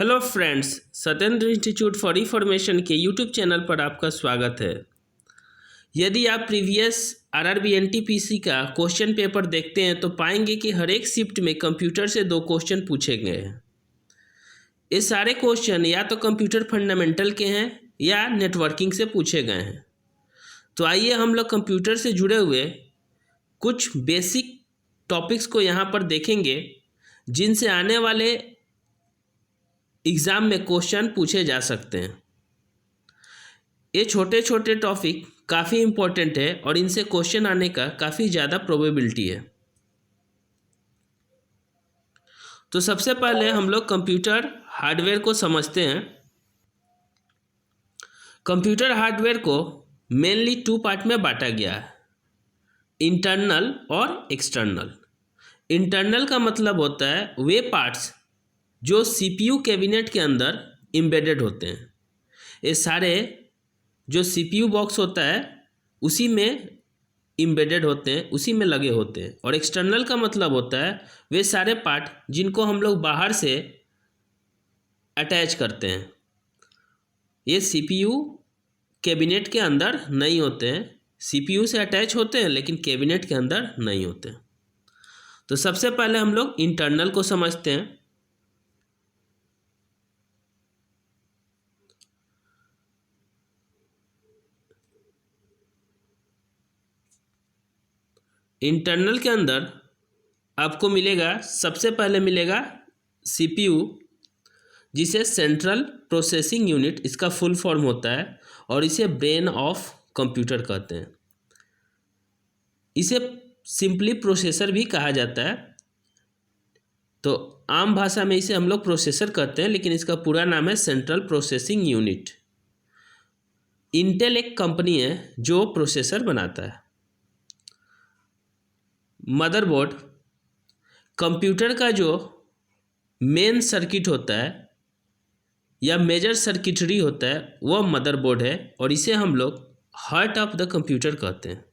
Hello friends, Satyendra institute for information के YouTube channel पर आपका स्वागत है। यदि आप प्रीवियस आरआरबी एनटीपीसी का क्वेश्चन पेपर देखते हैं तो पाएंगे कि हर एक शिफ्ट में कंप्यूटर से 2 क्वेश्चन पूछे गए हैं। ये सारे क्वेश्चन या तो कंप्यूटर फंडामेंटल के हैं या नेटवर्किंग से पूछे गए हैं। तो आइए हम लोग कंप्यूटर से जुड़े हुए कुछ बेसिक टॉपिक्स को यहाँ पर देखेंगे जिनसे आने वाले एग्ज़ाम में क्वेश्चन पूछे जा सकते हैं। ये छोटे छोटे टॉपिक काफ़ी इम्पोर्टेंट है और इनसे क्वेश्चन आने का काफ़ी ज़्यादा प्रोबेबिलिटी है। तो सबसे पहले हम लोग कंप्यूटर हार्डवेयर को समझते हैं। कंप्यूटर हार्डवेयर को मेनली 2 पार्ट में बांटा गया है, इंटरनल और एक्सटर्नल। इंटरनल का मतलब होता है वे पार्ट्स जो सीपीयू कैबिनेट के अंदर एम्बेडेड होते हैं। ये सारे जो सीपीयू बॉक्स होता है उसी में एम्बेडेड होते हैं, उसी में लगे होते हैं। और एक्सटर्नल का मतलब होता है वे सारे पार्ट जिनको हम लोग बाहर से अटैच करते हैं। ये सीपीयू कैबिनेट के अंदर नहीं होते हैं, सीपीयू से अटैच होते हैं लेकिन कैबिनेट के अंदर नहीं होते हैं। तो सबसे पहले हम लोग इंटरनल को समझते हैं। इंटरनल के अंदर आपको मिलेगा, सबसे पहले मिलेगा सीपीयू, जिसे सेंट्रल प्रोसेसिंग यूनिट इसका फुल फॉर्म होता है और इसे ब्रेन ऑफ कंप्यूटर कहते हैं। इसे सिंपली प्रोसेसर भी कहा जाता है। तो आम भाषा में इसे हम लोग प्रोसेसर कहते हैं, लेकिन इसका पूरा नाम है सेंट्रल प्रोसेसिंग यूनिट। इंटेल एक कंपनी है जो प्रोसेसर बनाता है। मदरबोर्ड, कंप्यूटर का जो मेन सर्किट होता है या मेजर सर्किटरी होता है वह मदरबोर्ड है और इसे हम लोग हार्ट ऑफ द कंप्यूटर कहते हैं।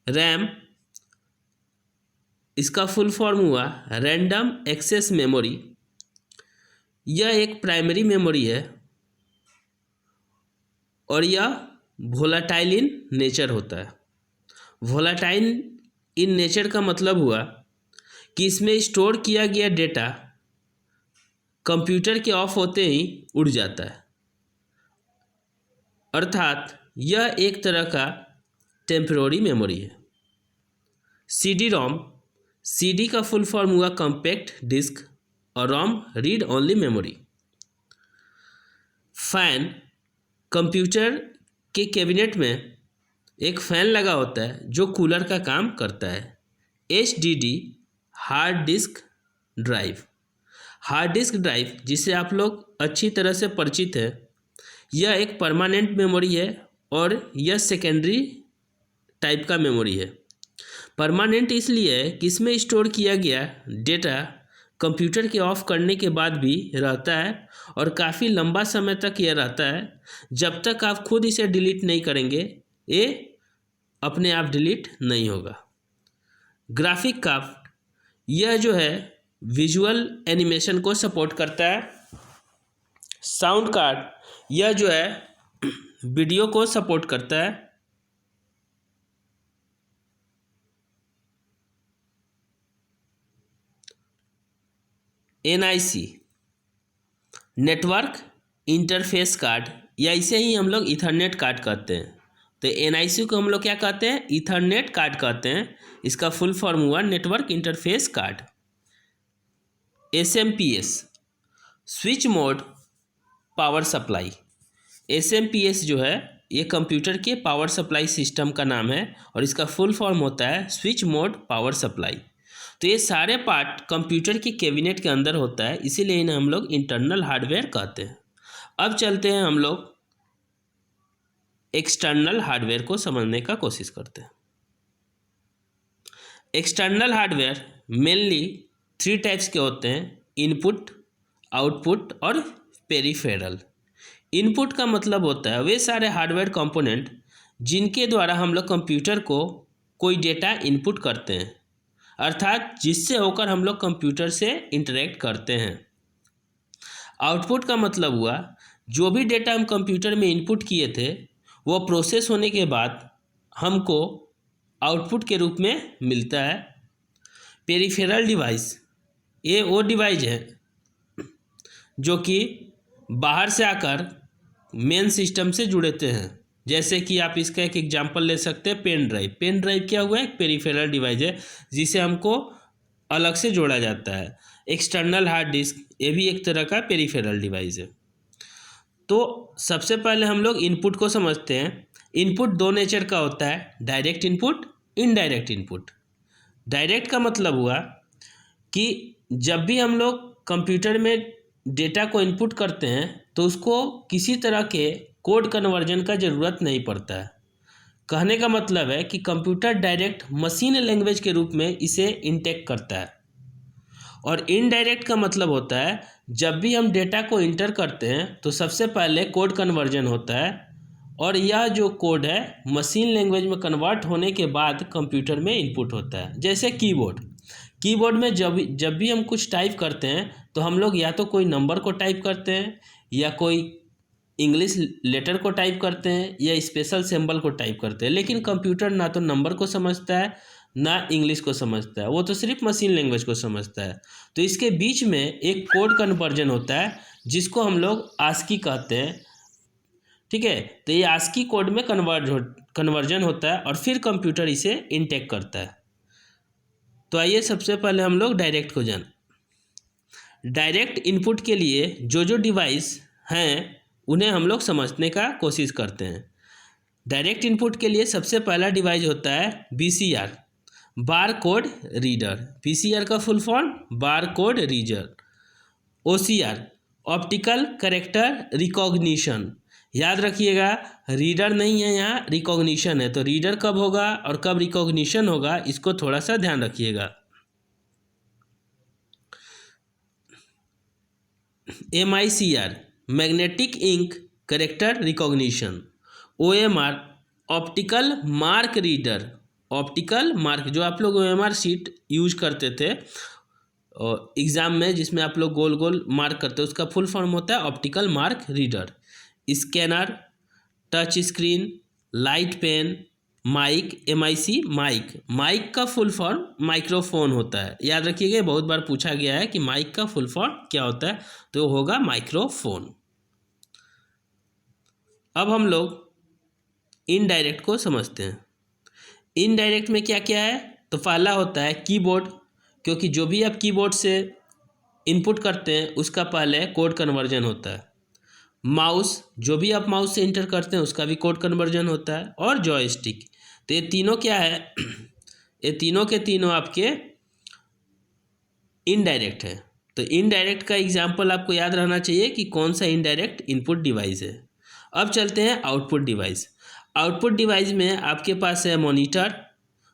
रैम, इसका फुल फॉर्म हुआ रैंडम एक्सेस मेमोरी। यह एक प्राइमरी मेमोरी है और यह वोलाटाइल इन नेचर होता है। वोलाटाइल इन नेचर का मतलब हुआ कि इसमें स्टोर किया गया डेटा कंप्यूटर के ऑफ होते ही उड़ जाता है, अर्थात यह एक तरह का टेम्पररी मेमोरी है। सीडी रोम, सीडी का फुल फॉर्म हुआ कॉम्पैक्ट डिस्क और ROM read only memory. Fan, computer के कैबिनेट में एक फ़ैन लगा होता है जो कूलर का काम करता है। HDD, hard disk drive. Hard disk drive, जिसे आप लोग अच्छी तरह से परिचित है, यह एक परमानेंट मेमोरी है और यह सेकेंडरी टाइप का मेमोरी है। परमानेंट इसलिए है कि इसमें स्टोर किया गया डेटा कंप्यूटर के ऑफ करने के बाद भी रहता है और काफ़ी लंबा समय तक यह रहता है। जब तक आप खुद इसे डिलीट नहीं करेंगे ये अपने आप डिलीट नहीं होगा। ग्राफिक कार्ड, यह जो है विजुअल एनिमेशन को सपोर्ट करता है। साउंड कार्ड, यह जो है वीडियो को सपोर्ट करता है। NIC, नेटवर्क इंटरफेस कार्ड, या इसे ही हम लोग ईथरनेट कार्ड कहते हैं। तो NIC को हम लोग क्या कहते हैं? ईथरनेट कार्ड कहते हैं। इसका फुल फॉर्म हुआ network interface card. SMPS, switch mode power supply. SMPS जो है ये कंप्यूटर के पावर सप्लाई सिस्टम का नाम है और इसका फुल फॉर्म होता है स्विच मोड पावर सप्लाई। तो ये सारे पार्ट कंप्यूटर के कैबिनेट के अंदर होता है, इसीलिए इन्हें हम लोग इंटरनल हार्डवेयर कहते हैं। अब चलते हैं हम लोग एक्सटर्नल हार्डवेयर को समझने का कोशिश करते हैं। एक्सटर्नल हार्डवेयर मेनली 3 टाइप्स के होते हैं, इनपुट, आउटपुट और पेरिफेरल। इनपुट का मतलब होता है वे सारे हार्डवेयर कंपोनेंट जिनके द्वारा हम लोग कंप्यूटर को कोई डेटा इनपुट करते हैं, अर्थात जिससे होकर हम लोग कंप्यूटर से इंटरेक्ट करते हैं। आउटपुट का मतलब हुआ जो भी डेटा हम कंप्यूटर में इनपुट किए थे वो प्रोसेस होने के बाद हमको आउटपुट के रूप में मिलता है। पेरिफेरल डिवाइस ये वो डिवाइस है जो कि बाहर से आकर मेन सिस्टम से जुड़ते हैं। जैसे कि आप इसका एक एग्जांपल ले सकते हैं, पेन ड्राइव। पेन ड्राइव क्या हुआ है? एक पेरिफेरल डिवाइस है जिसे हमको अलग से जोड़ा जाता है। एक्सटर्नल हार्ड डिस्क ये भी एक तरह का पेरिफेरल डिवाइस है। तो सबसे पहले हम लोग इनपुट को समझते हैं। इनपुट दो नेचर का होता है, direct input, indirect input. Direct का मतलब हुआ कि जब भी हम लोग कंप्यूटर में डेटा को इनपुट करते हैं तो उसको किसी तरह के कोड कन्वर्जन का ज़रूरत नहीं पड़ता है। कहने का मतलब है कि कंप्यूटर डायरेक्ट मशीन लैंग्वेज के रूप में इसे इंटेक करता है। और इनडायरेक्ट का मतलब होता है जब भी हम डेटा को इंटर करते हैं तो सबसे पहले कोड कन्वर्जन होता है और यह जो कोड है मशीन लैंग्वेज में कन्वर्ट होने के बाद कंप्यूटर में इनपुट होता है। जैसे कीबोर्ड में जब भी हम कुछ टाइप करते हैं तो हम लोग या तो कोई नंबर को टाइप करते हैं या कोई इंग्लिश लेटर को टाइप करते हैं या स्पेशल सिंबल को टाइप करते हैं। लेकिन कंप्यूटर ना तो नंबर को समझता है ना इंग्लिश को समझता है, वो तो सिर्फ मशीन लैंग्वेज को समझता है। तो इसके बीच में एक कोड कन्वर्जन होता है जिसको हम लोग आस्की कहते हैं। ठीक है, तो ये आस्की कोड में कन्वर्जन होता है और फिर कंप्यूटर इसे इंटेक करता है। तो आइए सबसे पहले हम लोग डायरेक्ट को जानें। डायरेक्ट इनपुट के लिए जो डिवाइस हैं उन्हें हम लोग समझने का कोशिश करते हैं। डायरेक्ट इनपुट के लिए सबसे पहला डिवाइस होता है BCR, bar code reader. BCR का full form bar code reader. OCR, optical character recognition. याद रखिएगा रीडर नहीं है, यहाँ रिकॉग्निशन है। तो रीडर कब होगा और कब रिकॉग्निशन होगा इसको थोड़ा सा ध्यान रखिएगा। MICR, magnetic ink character recognition. OMR, optical mark reader. Optical mark जो आप लोग OMR शीट यूज करते थे एग्ज़ाम में, जिसमें आप लोग गोल गोल मार्क करते हैं, उसका फुल फॉर्म होता है optical mark reader. Scanner, touch screen, light pen, mic. MIC mic का फुल फॉर्म माइक्रोफोन होता है। याद रखिएगा बहुत बार पूछा गया है कि माइक का फुल फॉर्म क्या होता है, तो होगा माइक्रोफोन। अब हम लोग इनडायरेक्ट को समझते हैं। इनडायरेक्ट में क्या क्या है? तो पहला होता है कीबोर्ड, क्योंकि जो भी आप कीबोर्ड से इनपुट करते हैं उसका पहले कोड कन्वर्जन होता है। माउस, जो भी आप माउस से इंटर करते हैं उसका भी कोड कन्वर्जन होता है। और जॉयस्टिक। तो ये तीनों क्या है? ये तीनों के तीनों आपके इनडायरेक्ट है। तो इनडायरेक्ट का एग्जाम्पल आपको याद रहना चाहिए कि कौन सा इनडायरेक्ट इनपुट डिवाइस है। अब चलते हैं आउटपुट डिवाइस। आउटपुट डिवाइस में आपके पास है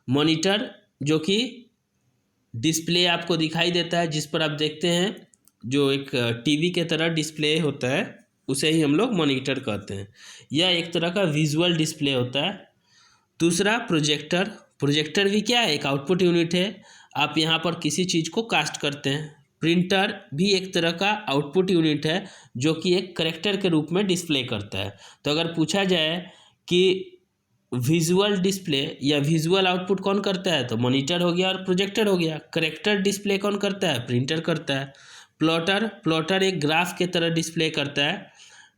मॉनिटर जो कि डिस्प्ले आपको दिखाई देता है, जिस पर आप देखते हैं जो एक टीवी के तरह डिस्प्ले होता है उसे ही हम लोग मॉनिटर कहते हैं। यह एक तरह का विजुअल डिस्प्ले होता है। दूसरा प्रोजेक्टर भी क्या है? एक आउटपुट यूनिट है। आप यहाँ पर किसी चीज़ को कास्ट करते हैं। प्रिंटर भी एक तरह का आउटपुट यूनिट है जो कि एक कैरेक्टर के रूप में डिस्प्ले करता है। तो अगर पूछा जाए कि विजुअल डिस्प्ले या विजुअल आउटपुट कौन करता है, तो मॉनिटर हो गया और प्रोजेक्टर हो गया। कैरेक्टर डिस्प्ले कौन करता है? प्रिंटर करता है। प्लॉटर एक ग्राफ के तरह डिस्प्ले करता है।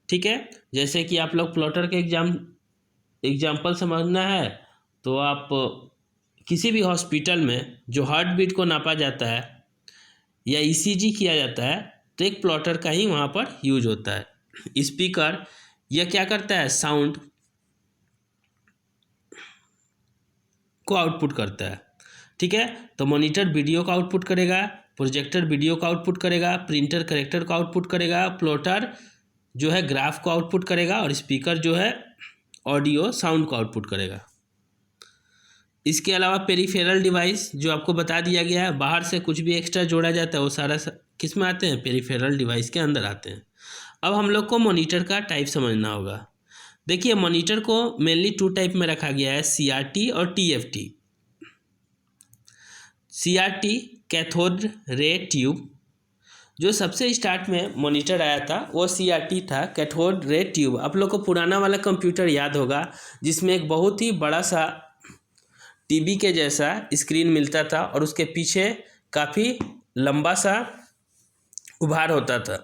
ठीक है, जैसे कि आप लोग प्लॉटर के एग्जाम्पल समझना है तो आप किसी भी हॉस्पिटल में जो हार्ट बीट को नापा जाता है या ECG किया जाता है तो एक प्लॉटर का ही वहाँ पर यूज होता है। स्पीकर यह क्या करता है? साउंड को आउटपुट करता है। ठीक है, तो मॉनिटर वीडियो का आउटपुट करेगा, प्रोजेक्टर वीडियो का आउटपुट करेगा, प्रिंटर कैरेक्टर का आउटपुट करेगा, प्लॉटर जो है ग्राफ को आउटपुट करेगा और स्पीकर जो है ऑडियो साउंड को आउटपुट करेगा। इसके अलावा पेरिफेरल डिवाइस जो आपको बता दिया गया है, बाहर से कुछ भी एक्स्ट्रा जोड़ा जाता है वो सारा किस में आते हैं? पेरिफेरल डिवाइस के अंदर आते हैं। अब हम लोग को मॉनिटर का टाइप समझना होगा। देखिए मॉनिटर को मेनली 2 टाइप में रखा गया है, CRT और TFT। CRT cathode ray tube जो सबसे स्टार्ट में मॉनिटर आया था वो CRT था, कैथोड रे ट्यूब। आप लोग को पुराना वाला कंप्यूटर याद होगा जिसमें एक बहुत ही बड़ा सा टीवी के जैसा स्क्रीन मिलता था और उसके पीछे काफ़ी लंबा सा उभार होता था।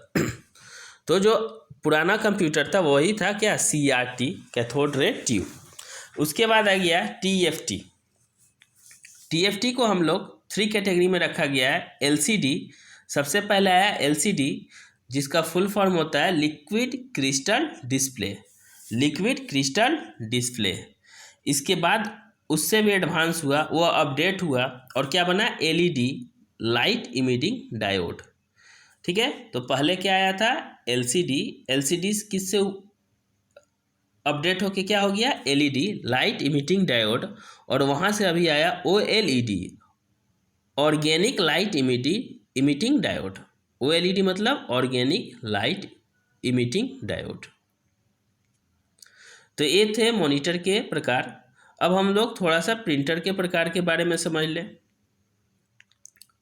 तो जो पुराना कंप्यूटर था वही था क्या, CRT, कैथोड रे ट्यूब। उसके बाद आ गया TFT। TFT को हम लोग 3 कैटेगरी में रखा गया है। LCD सबसे पहले आया LCD, जिसका फुल फॉर्म होता है liquid crystal display, liquid crystal display. इसके बाद उससे भी एडवांस हुआ, वो अपडेट हुआ और क्या बना, LED, लाइट इमिटिंग डायोड। ठीक है, तो पहले क्या आया था LCD, LCD किससे अपडेट होके क्या हो गया, LED, लाइट इमिटिंग डायोड। और वहाँ से अभी आया OLED, organic light emitting diode. OLED मतलब ऑर्गेनिक लाइट इमिटिंग डायोड। तो ये थे मॉनिटर के प्रकार। अब हम लोग थोड़ा सा प्रिंटर के प्रकार के बारे में समझ लें।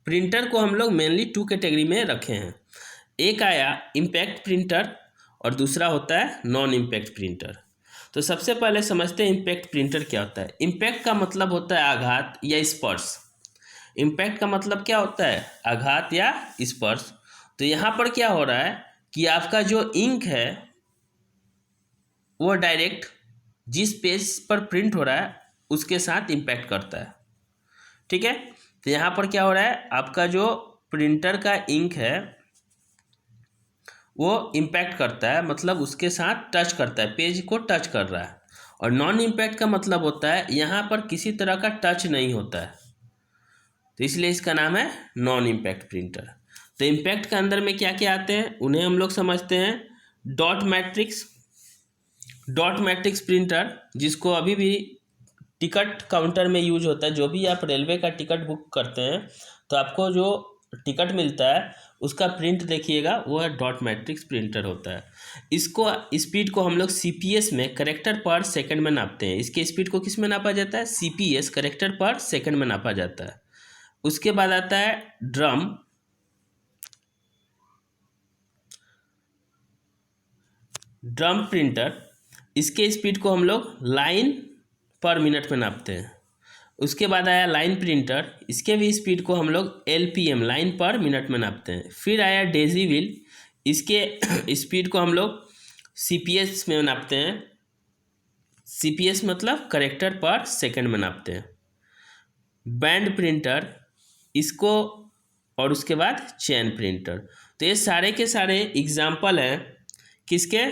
प्रिंटर को हम लोग मेनली 2 कैटेगरी में रखे हैं। एक आया इम्पैक्ट प्रिंटर और दूसरा होता है नॉन इम्पैक्ट प्रिंटर। तो सबसे पहले समझते हैं इम्पैक्ट प्रिंटर क्या होता है। इम्पैक्ट का मतलब होता है आघात या स्पर्श। इम्पैक्ट का मतलब क्या होता है, आघात या स्पर्श। तो यहाँ पर क्या हो रहा है कि आपका जो इंक है वो डायरेक्ट जिस पेज पर प्रिंट हो रहा है उसके साथ इम्पैक्ट करता है। ठीक है, तो यहाँ पर क्या हो रहा है, आपका जो प्रिंटर का इंक है वो इम्पैक्ट करता है, मतलब उसके साथ टच करता है, पेज को टच कर रहा है। और नॉन इम्पैक्ट का मतलब होता है यहाँ पर किसी तरह का टच नहीं होता है, तो इसलिए इसका नाम है नॉन इम्पैक्ट प्रिंटर। तो इम्पैक्ट के अंदर में क्या क्या आते हैं उन्हें हम लोग समझते हैं। डॉट मैट्रिक्स प्रिंटर, जिसको अभी भी टिकट काउंटर में यूज होता है। जो भी आप रेलवे का टिकट बुक करते हैं तो आपको जो टिकट मिलता है उसका प्रिंट देखिएगा, वो है डॉट मैट्रिक्स प्रिंटर होता है। इसको स्पीड को हम लोग CPS में कैरेक्टर पर सेकंड में नापते हैं। इसके स्पीड को किस में नापा जाता है, CPS, कैरेक्टर पर सेकंड में नापा जाता है। उसके बाद आता है ड्रम प्रिंटर। इसके स्पीड को हम लोग लाइन पर मिनट में नापते हैं। उसके बाद आया लाइन प्रिंटर, इसके भी स्पीड को हम लोग LPM, लाइन पर मिनट में नापते हैं। फिर आया डेजीविल, इसके स्पीड को हम लोग CPS में नापते हैं। CPS मतलब कैरेक्टर पर सेकंड में नापते हैं। बैंड प्रिंटर, इसको, और उसके बाद चेन प्रिंटर। तो ये सारे के सारे एग्जाम्पल हैं किसके,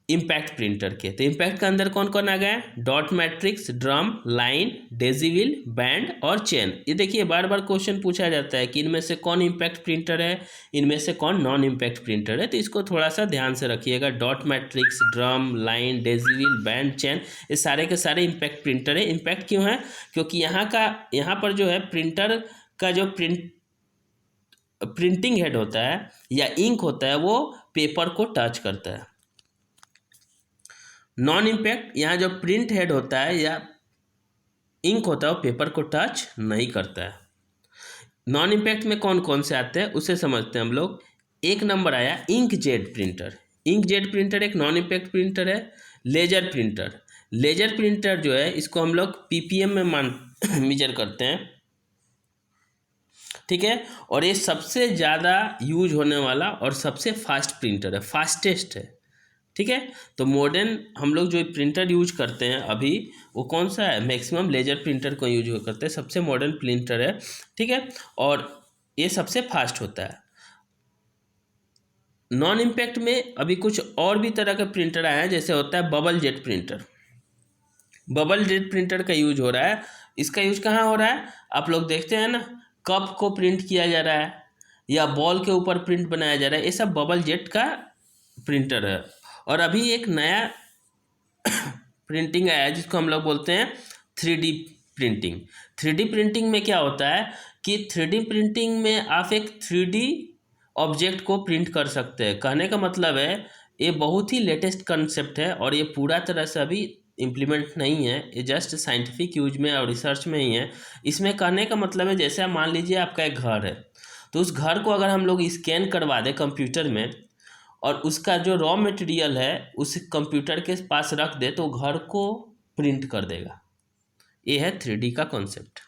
इम्पैक्ट प्रिंटर के। तो इम्पैक्ट के अंदर कौन कौन आ गया, dot matrix, drum, line, daisy wheel, band और चेन। ये देखिए बार बार क्वेश्चन पूछा जाता है कि इनमें से कौन इम्पैक्ट प्रिंटर है, इनमें से कौन नॉन इम्पैक्ट प्रिंटर है। तो इसको थोड़ा सा ध्यान से रखिएगा। Dot matrix, drum, line, daisy wheel, band, chain, ये सारे के सारे इम्पैक्ट प्रिंटर है। इम्पैक्ट क्यों है, क्योंकि यहाँ पर जो है प्रिंटर का जो प्रिंटिंग हेड होता है या इंक होता है वो पेपर को टच करता है। नॉन इम्पैक्ट, यहाँ जो प्रिंट हेड होता है या इंक होता है वो पेपर को टच नहीं करता है। नॉन इम्पैक्ट में कौन कौन से आते हैं उसे समझते हैं हम लोग। एक नंबर आया इंकजेट प्रिंटर। इंकजेट प्रिंटर एक नॉन इम्पैक्ट प्रिंटर है। लेजर प्रिंटर जो है इसको हम लोग PPM में मेजर करते हैं। ठीक है, और ये सबसे ज़्यादा यूज होने वाला और सबसे फास्ट प्रिंटर है, फास्टेस्ट है। ठीक है, तो मॉडर्न हम लोग जो प्रिंटर यूज करते हैं अभी वो कौन सा है, मैक्सिमम लेजर प्रिंटर को यूज करते हैं, सबसे मॉडर्न प्रिंटर है। ठीक है, और ये सबसे फास्ट होता है। नॉन इम्पैक्ट में अभी कुछ और भी तरह के प्रिंटर आए हैं, जैसे होता है bubble jet printer. Bubble jet printer का यूज हो रहा है। इसका यूज कहाँ हो रहा है, आप लोग देखते हैं ना, कप को प्रिंट किया जा रहा है या बॉल के ऊपर प्रिंट बनाया जा रहा है, ये सब बबल जेट का प्रिंटर है। और अभी एक नया प्रिंटिंग आया है जिसको हम लोग बोलते हैं 3D प्रिंटिंग। 3D प्रिंटिंग में क्या होता है कि 3D प्रिंटिंग में आप एक 3D ऑब्जेक्ट को प्रिंट कर सकते हैं। कहने का मतलब है ये बहुत ही लेटेस्ट कंसेप्ट है और ये पूरा तरह से अभी इम्प्लीमेंट नहीं है, ये जस्ट साइंटिफिक यूज में और रिसर्च में ही है। इसमें कहने का मतलब है जैसे आप मान लीजिए आपका एक घर है, तो उस घर को अगर हम लोग स्कैन करवा दें कंप्यूटर में और उसका जो रॉ मटेरियल है उस कंप्यूटर के पास रख दे तो घर को प्रिंट कर देगा। ये है 3D का कॉन्सेप्ट।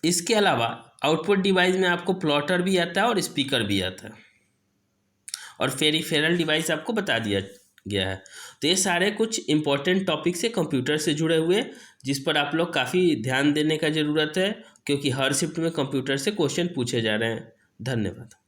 इसके अलावा आउटपुट डिवाइस में आपको प्लॉटर भी आता है और स्पीकर भी आता है और पेरिफेरल डिवाइस आपको बता दिया गया है। तो ये सारे कुछ इंपॉर्टेंट टॉपिक्स है कंप्यूटर से जुड़े हुए, जिस पर आप लोग काफ़ी ध्यान देने का ज़रूरत है, क्योंकि हर शिफ्ट में कंप्यूटर से क्वेश्चन पूछे जा रहे हैं। धन्यवाद।